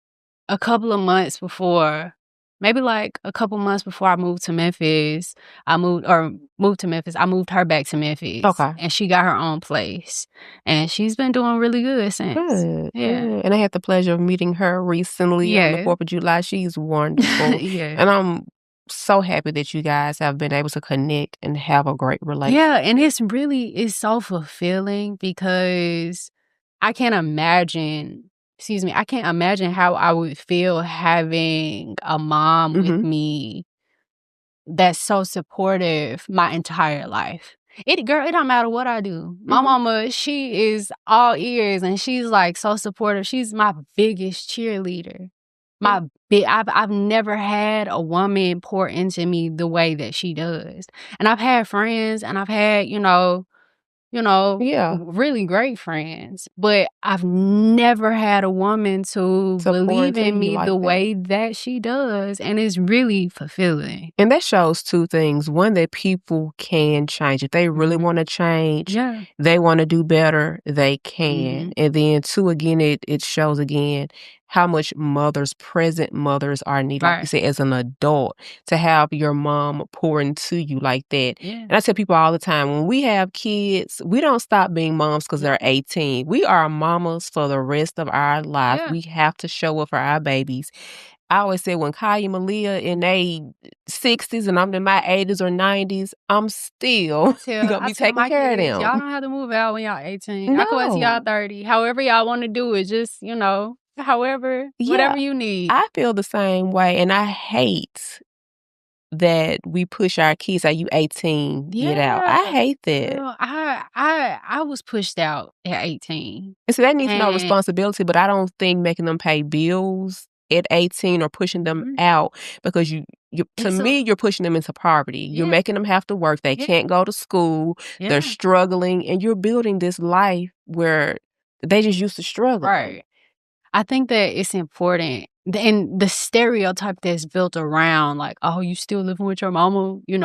Speaker 2: a couple of months before, maybe like a couple months before I moved to Memphis, I moved to Memphis. I moved her back to Memphis.
Speaker 1: Okay.
Speaker 2: And she got her own place. And she's been doing really good since.
Speaker 1: Good.
Speaker 2: Yeah.
Speaker 1: Good. And I had the pleasure of meeting her recently on the 4th of July. She's wonderful.
Speaker 2: Yeah.
Speaker 1: And I'm so happy that you guys have been able to connect and have a great relationship.
Speaker 2: Yeah, and it's so fulfilling because I can't imagine how I would feel having a mom with me that's so supportive my entire life. It don't matter what I do. My mama, she is all ears and she's like so supportive. She's my biggest cheerleader. I've never had a woman pour into me the way that she does. And I've had friends and I've had, really great friends, but I've never had a woman to believe in me the way that she does, and it's really fulfilling.
Speaker 1: And that shows two things. One, that people can change. If they really want to change, they want to do better, they can. And then two, again, it shows again how much present mothers are needed, like you said, as an adult, to have your mom pour into you like that. And I tell people all the time, when we have kids, we don't stop being moms because they're 18. We are mamas for the rest of our life. We have to show up for our babies. I always say when Kaya and Malia in their 60s and I'm in my 80s or 90s, I'm still gonna be taking care of them.
Speaker 2: Y'all don't have to move out when y'all 18. I can wait till y'all 30. However y'all want to do it, just, whatever you need.
Speaker 1: I feel the same way, and I hate that we push our kids, like, you 18, get out. I hate that.
Speaker 2: Girl, I was pushed out at 18.
Speaker 1: And so that needs no responsibility, but I don't think making them pay bills at 18 or pushing them out, because to me, you're pushing them into poverty. You're making them have to work. They can't go to school. They're struggling, and you're building this life where they just used to struggle.
Speaker 2: Right. I think that it's important. And the stereotype that's built around, like, oh, you still living with your mama? You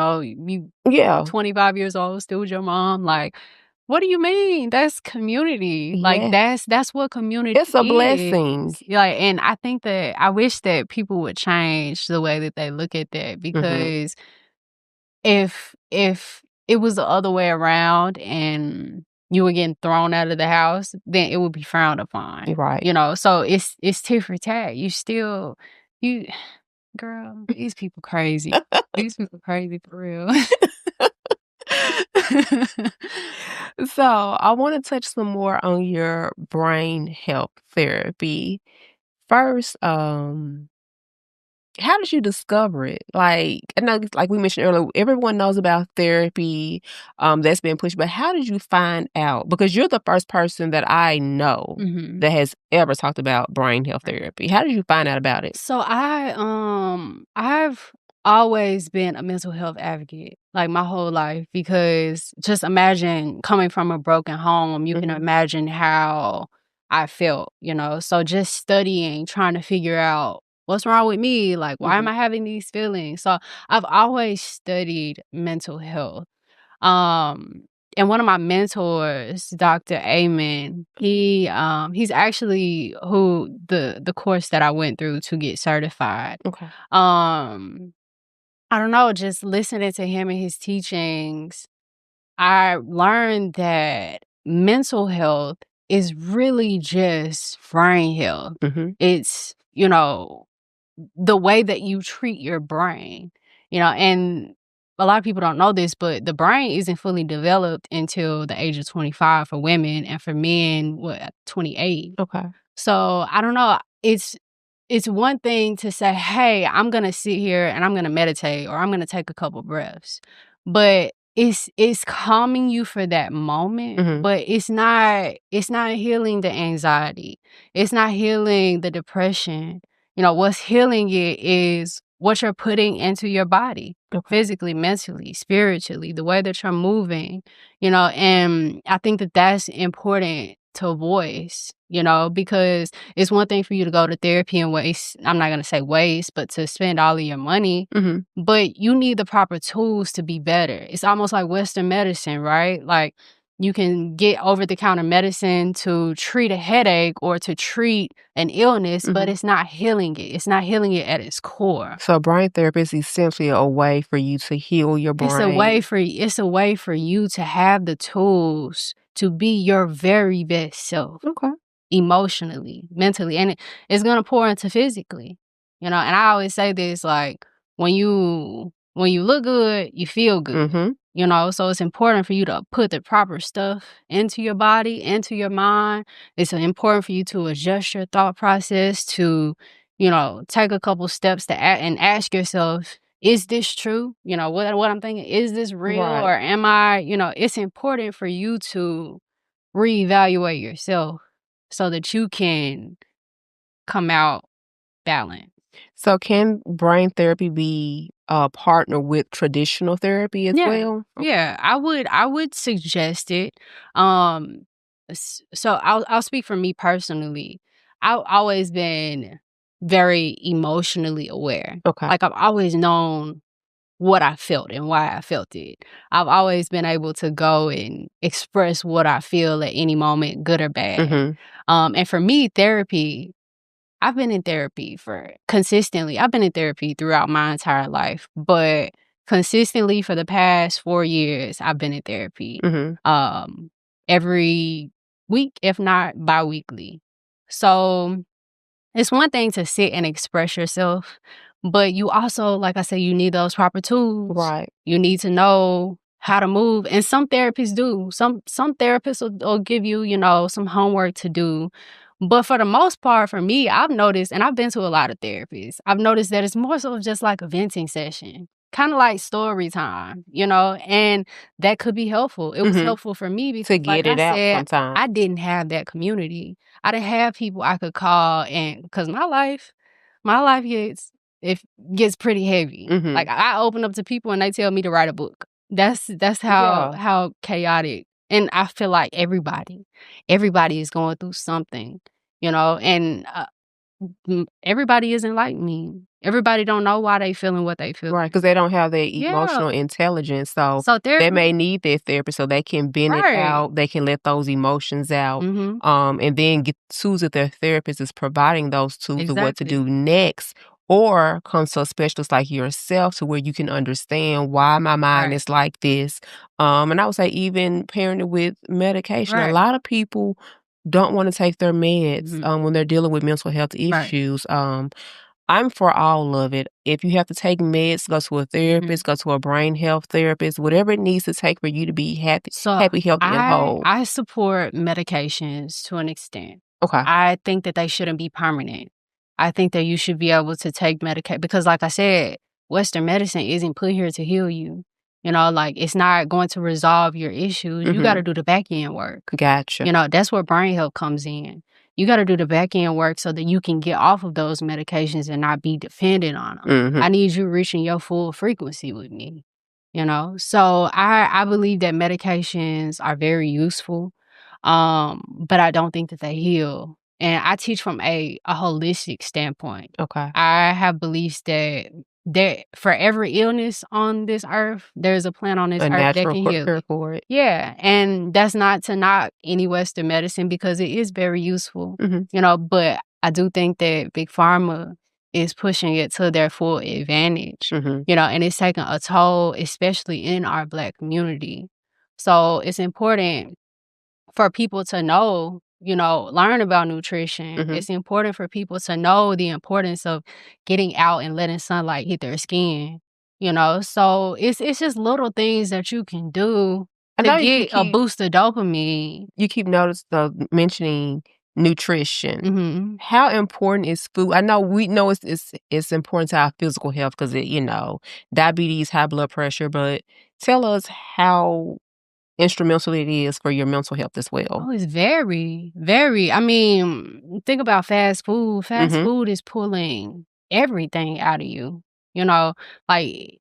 Speaker 2: 25 years old, still with your mom? Like, what do you mean? That's community. Like, that's what community is.
Speaker 1: It's a blessing.
Speaker 2: Like, and I think that I wish that people would change the way that they look at that, because if it was the other way around and you were getting thrown out of the house, then it would be frowned upon.
Speaker 1: Right.
Speaker 2: So it's tit for tat. Girl, these people crazy. These people crazy for real.
Speaker 1: So I want to touch some more on your brain health therapy. First, how did you discover it? Like, I know, like we mentioned earlier, everyone knows about therapy that's been pushed, but how did you find out? Because you're the first person that I know that has ever talked about brain health therapy. How did you find out about it?
Speaker 2: So I've always been a mental health advocate, like my whole life, because just imagine coming from a broken home, you can imagine how I felt, So just studying, trying to figure out what's wrong with me? Like, why am I having these feelings? So I've always studied mental health. And one of my mentors, Dr. Amen, he's actually who the course that I went through to get certified.
Speaker 1: Okay.
Speaker 2: I don't know, just listening to him and his teachings, I learned that mental health is really just brain health. It's, the way that you treat your brain, and a lot of people don't know this, but the brain isn't fully developed until the age of 25 for women, and for men, 28.
Speaker 1: Okay.
Speaker 2: So I don't know. It's one thing to say, hey, I'm going to sit here and I'm going to meditate, or I'm going to take a couple breaths. But it's calming you for that moment, but it's not healing the anxiety. It's not healing the depression. What's healing it is what you're putting into your body, physically, mentally, spiritually, the way that you're moving, and I think that that's important to voice, because it's one thing for you to go to therapy and waste, I'm not going to say waste, but to spend all of your money, but you need the proper tools to be better. It's almost like Western medicine, right? Like, you can get over-the-counter medicine to treat a headache or to treat an illness, but it's not healing it. It's not healing it at its core.
Speaker 1: So brain therapy is essentially a way for you to heal your brain.
Speaker 2: It's a way for you to have the tools to be your very best self.
Speaker 1: Okay.
Speaker 2: Emotionally, mentally, and it's gonna pour into physically. And I always say this, like, when you look good, you feel good. So it's important for you to put the proper stuff into your body, into your mind. It's important for you to adjust your thought process, to, take a couple steps to and ask yourself, is this true? What I'm thinking, is this real?
Speaker 1: Right.
Speaker 2: Or am I, it's important for you to reevaluate yourself so that you can come out balanced.
Speaker 1: So can brain therapy be a partner with traditional therapy as well?
Speaker 2: Yeah, I would suggest it. So I'll speak for me personally. I've always been very emotionally aware.
Speaker 1: Okay.
Speaker 2: Like, I've always known what I felt and why I felt it. I've always been able to go and express what I feel at any moment, good or bad. And for me, therapy, I've been in therapy consistently. I've been in therapy throughout my entire life, but consistently for the past 4 years, I've been in therapy. Every week, if not bi-weekly. So it's one thing to sit and express yourself, but you also, like I said, you need those proper tools.
Speaker 1: Right.
Speaker 2: You need to know how to move. And some therapists do. Some therapists will give you, some homework to do. But for the most part, for me, I've noticed, and I've been to a lot of therapists, I've noticed that it's more so just like a venting session. Kind of like story time, and that could be helpful. It was helpful for me because,
Speaker 1: to get it out sometimes.
Speaker 2: I didn't have that community. I didn't have people I could call, and because my life gets pretty heavy. Like, I open up to people and they tell me to write a book. That's how chaotic. And I feel like everybody is going through something, and everybody isn't like me. Everybody don't know why they feeling what they feel.
Speaker 1: Right, because they don't have that emotional intelligence. So they may need their therapist so they can vent it out. They can let those emotions out. And then get tools that their therapist is providing those tools of what to do next. Or come to a specialist like yourself to where you can understand why my mind is like this. And I would say even parenting with medication. A lot of people don't want to take their meds when they're dealing with mental health issues. I'm for all of it. If you have to take meds, go to a therapist, go to a brain health therapist, whatever it needs to take for you to be happy, healthy, and whole.
Speaker 2: I support medications to an extent.
Speaker 1: Okay.
Speaker 2: I think that they shouldn't be permanent. I think that you should be able to take medication because, like I said, Western medicine isn't put here to heal you. Like, it's not going to resolve your issues. You got to do the back end work.
Speaker 1: Gotcha.
Speaker 2: That's where brain health comes in. You got to do the back end work so that you can get off of those medications and not be dependent on them. I need you reaching your full frequency with me. So I believe that medications are very useful, but I don't think that they heal. And I teach from a holistic standpoint.
Speaker 1: Okay.
Speaker 2: I have beliefs that for every illness on this earth, there's a plant on this earth that can heal
Speaker 1: cure for it.
Speaker 2: Yeah, and that's not to knock any Western medicine because it is very useful, but I do think that Big Pharma is pushing it to their full advantage, and it's taking a toll, especially in our Black community. So it's important for people to know, learn about nutrition. It's important for people to know the importance of getting out and letting sunlight hit their skin. So it's just little things that you can do to get a boost of dopamine.
Speaker 1: You keep mentioning nutrition. How important is food? I know we know it's important to our physical health because diabetes, high blood pressure, but tell us how instrumental it is for your mental health as well.
Speaker 2: Oh, it's very, very. I mean, think about fast food. Fast food is pulling everything out of you. You know, like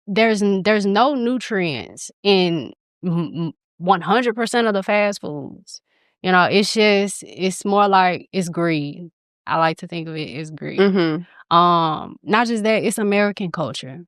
Speaker 2: there's no nutrients in 100% of the fast foods. You know, it's more like it's greed. I like to think of it as greed.
Speaker 1: Mm-hmm.
Speaker 2: Not just that, it's American culture.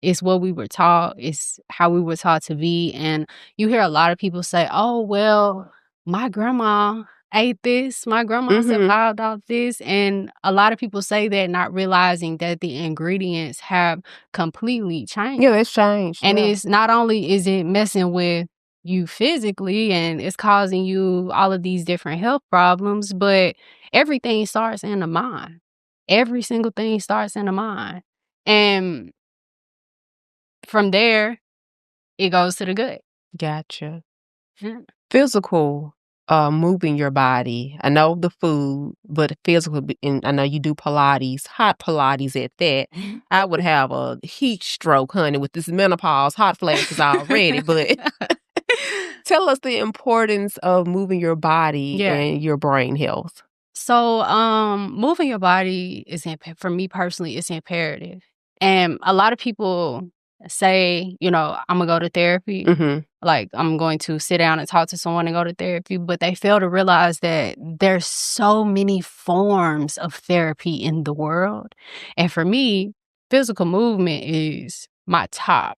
Speaker 2: It's what we were taught. It's how we were taught to be. And you hear a lot of people say, oh, well, my grandma ate this. My grandma survived off this. And a lot of people say that not realizing that the ingredients have completely changed.
Speaker 1: Yeah, it's changed.
Speaker 2: And
Speaker 1: yeah.
Speaker 2: it's not only is it messing with you physically and it's causing you all of these different health problems, but everything starts in the mind. Every single thing starts in the mind. And from there, it goes to the gut.
Speaker 1: Gotcha.
Speaker 2: Yeah.
Speaker 1: Physical, moving your body. I know the food, but physical, and I know you do Pilates, hot Pilates at that. I would have a heat stroke, honey, with this menopause, hot flashes already. But tell us the importance of moving your body and your brain health.
Speaker 2: So, moving your body is for me personally, it's imperative. And a lot of people say, you know, I'm gonna go to therapy. Like I'm going to sit down and talk to someone and go to therapy, but they fail to realize that there's so many forms of therapy in the world. And for me, physical movement is my top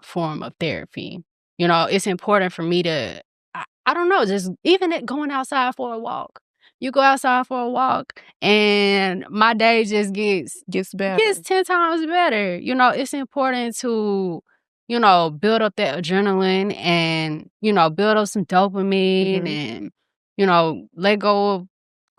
Speaker 2: form of therapy. You know, it's important for me to, I don't know, just even going outside for a walk. You go outside for a walk and my day just gets
Speaker 1: better.
Speaker 2: Gets 10 times better. You know, it's important to, you know, build up that adrenaline and, you know, build up some dopamine and, you know, let go of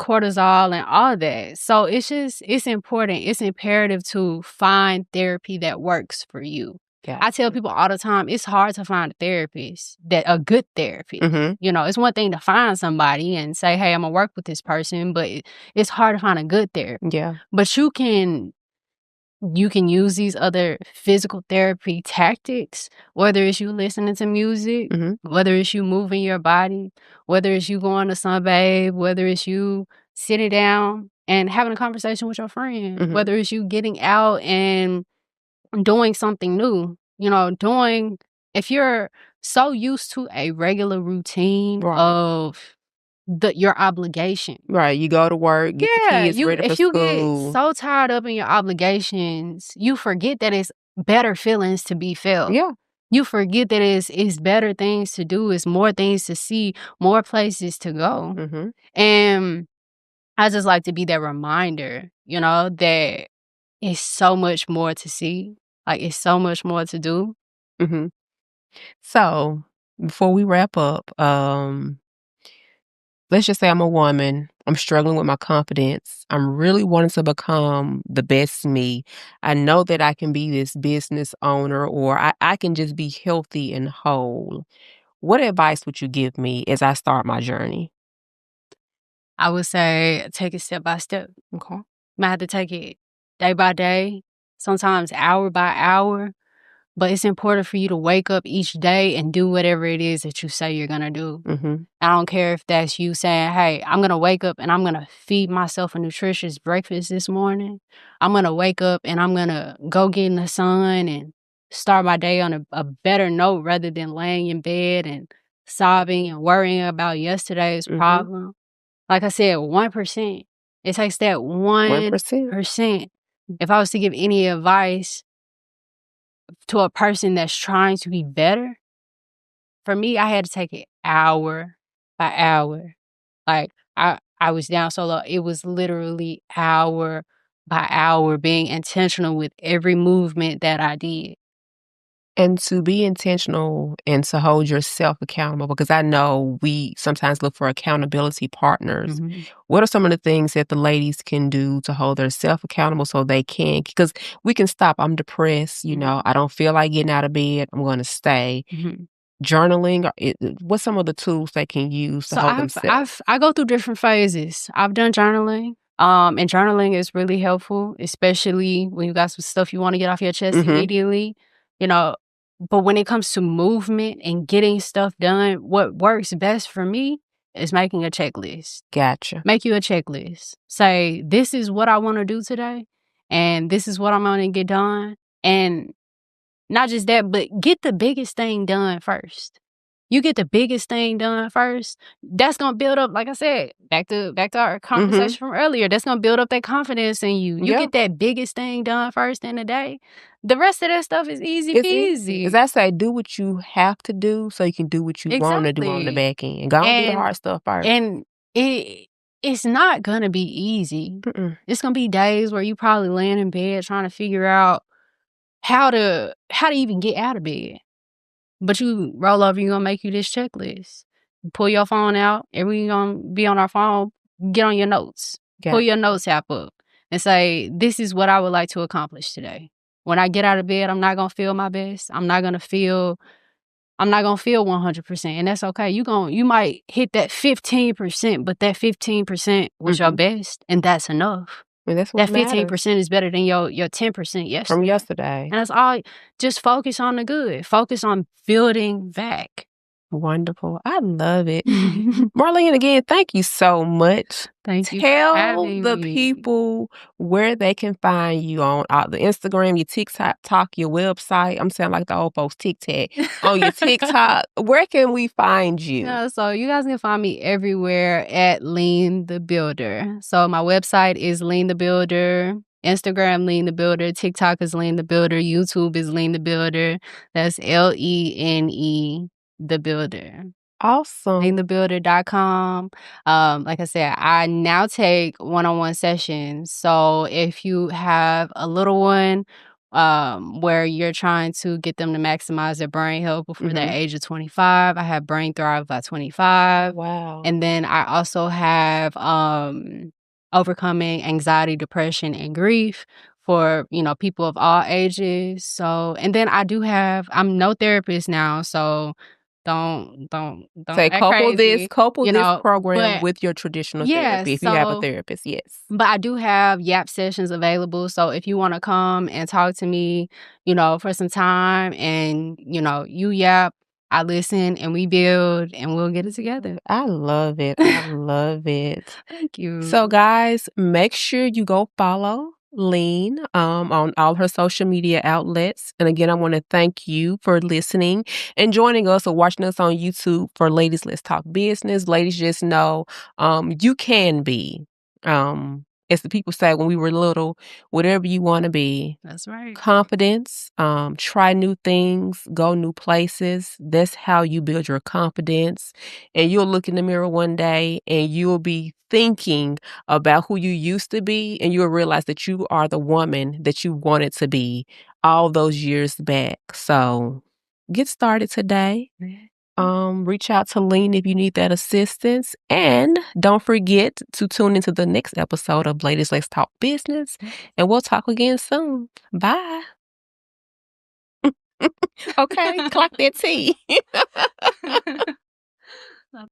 Speaker 2: cortisol and all that. So it's important. It's imperative to find therapy that works for you. I tell people all the time, it's hard to find a therapist, a good therapist. You know, it's one thing to find somebody and say, hey, I'm going to work with this person, but it's hard to find a good therapist.
Speaker 1: Yeah.
Speaker 2: But you can use these other physical therapy tactics, whether it's you listening to music, whether it's you moving your body, whether it's you going to sunbathe, whether it's you sitting down and having a conversation with your friend, whether it's you getting out and doing something new. You know, if you're so used to a regular routine of your obligation.
Speaker 1: Right. You go to work, get the kids ready for school.
Speaker 2: If you get so tied up in your obligations, you forget that it's better feelings to be felt.
Speaker 1: Yeah.
Speaker 2: You forget that it's better things to do, it's more things to see, more places to go. And I just like to be that reminder, you know, that it's so much more to see. Like, it's so much more to do.
Speaker 1: So, before we wrap up, let's just say I'm a woman. I'm struggling with my confidence. I'm really wanting to become the best me. I know that I can be this business owner or I can just be healthy and whole. What advice would you give me as I start my journey?
Speaker 2: I would say take it step by step.
Speaker 1: Okay.
Speaker 2: I have to take it day by day, sometimes hour by hour. But it's important for you to wake up each day and do whatever it is that you say you're going to do. I don't care if that's you saying, hey, I'm going to wake up and I'm going to feed myself a nutritious breakfast this morning. I'm going to wake up and I'm going to go get in the sun and start my day on a better note rather than laying in bed and sobbing and worrying about yesterday's problem. Like I said, 1%. It takes that 1%. If I was to give any advice to a person that's trying to be better, for me, I had to take it hour by hour. Like, I was down so low. It was literally hour by hour being intentional with every movement that I did.
Speaker 1: And to be intentional and to hold yourself accountable, because I know we sometimes look for accountability partners. What are some of the things that the ladies can do to hold themselves accountable so they can? Because we can stop. I'm depressed. You know, I don't feel like getting out of bed. I'm going to stay. Journaling. What's some of the tools they can use to hold themselves?
Speaker 2: I go through different phases. I've done journaling. And journaling is really helpful, especially when you got some stuff you want to get off your chest immediately. You know, but when it comes to movement and getting stuff done, what works best for me is making a checklist.
Speaker 1: Gotcha.
Speaker 2: Make you a checklist. Say, this is what I want to do today. and this is what I'm gonna get done. And not just that, but get the biggest thing done first. You get the biggest thing done first, that's gonna build up, like I said, back to our conversation from earlier, that's gonna build up that confidence in you. You get that biggest thing done first in the day. The rest of that stuff is easy peasy.
Speaker 1: As I say, do what you have to do so you can do what you want to do on the back end. Go and do the hard stuff first.
Speaker 2: And it's not gonna be easy. It's gonna be days where you probably laying in bed trying to figure out how to even get out of bed. But you roll over, you're gonna make you this checklist. Pull your phone out. Everything gonna be on our phone. Get on your notes. Pull your notes app up and say, this is what I would like to accomplish today. When I get out of bed, I'm not gonna feel my best. I'm not gonna feel 100%. And that's okay. You might hit that 15%, but that 15% was your best, and that's enough.
Speaker 1: And that's what
Speaker 2: that 15% is better than your 10% yesterday.
Speaker 1: From yesterday.
Speaker 2: And that's all. Just focus on the good. Focus on building back.
Speaker 1: Wonderful. I love it. Marlene, again, thank you so much.
Speaker 2: Thank you.
Speaker 1: Tell the people where they can find you on the Instagram, your TikTok, your website. I'm saying like the old folks, TikTok. On your TikTok, where can we find you?
Speaker 2: So you guys can find me everywhere at Lene the Builder. So my website is Lene the Builder. Instagram, Lene the Builder. TikTok is Lene the Builder. YouTube is Lene the Builder. That's LENE the Builder.
Speaker 1: Awesome.
Speaker 2: LeneTheBuilder.com. Like I said, I now take one-on-one sessions. So if you have a little one where you're trying to get them to maximize their brain health before the age of 25, I have Brain Thrive by 25.
Speaker 1: Wow.
Speaker 2: And then I also have Overcoming Anxiety, Depression, and Grief for, people of all ages. So, and then I'm no therapist now, so don't
Speaker 1: say
Speaker 2: act
Speaker 1: couple
Speaker 2: crazy,
Speaker 1: this program with your traditional therapy if you have a therapist. Yes.
Speaker 2: But I do have YAP sessions available. So if you want to come and talk to me, for some time and, you YAP, I listen and we build and we'll get it together.
Speaker 1: I love it. I love it.
Speaker 2: Thank you.
Speaker 1: So guys, make sure you go follow Lene on all her social media outlets. And again, I want to thank you for listening and joining us or watching us on YouTube for Ladies Let's Talk Business. Ladies, just know you can be. As the people say when we were little, whatever you want to be.
Speaker 2: That's right.
Speaker 1: Confidence, try new things, go new places. That's how you build your confidence. And you'll look in the mirror one day and you'll be thinking about who you used to be, and you'll realize that you are the woman that you wanted to be all those years back. So get started today. Reach out to Lene if you need that assistance. And don't forget to tune into the next episode of Ladies Let's Talk Business. And we'll talk again soon. Bye. Okay, clock that T.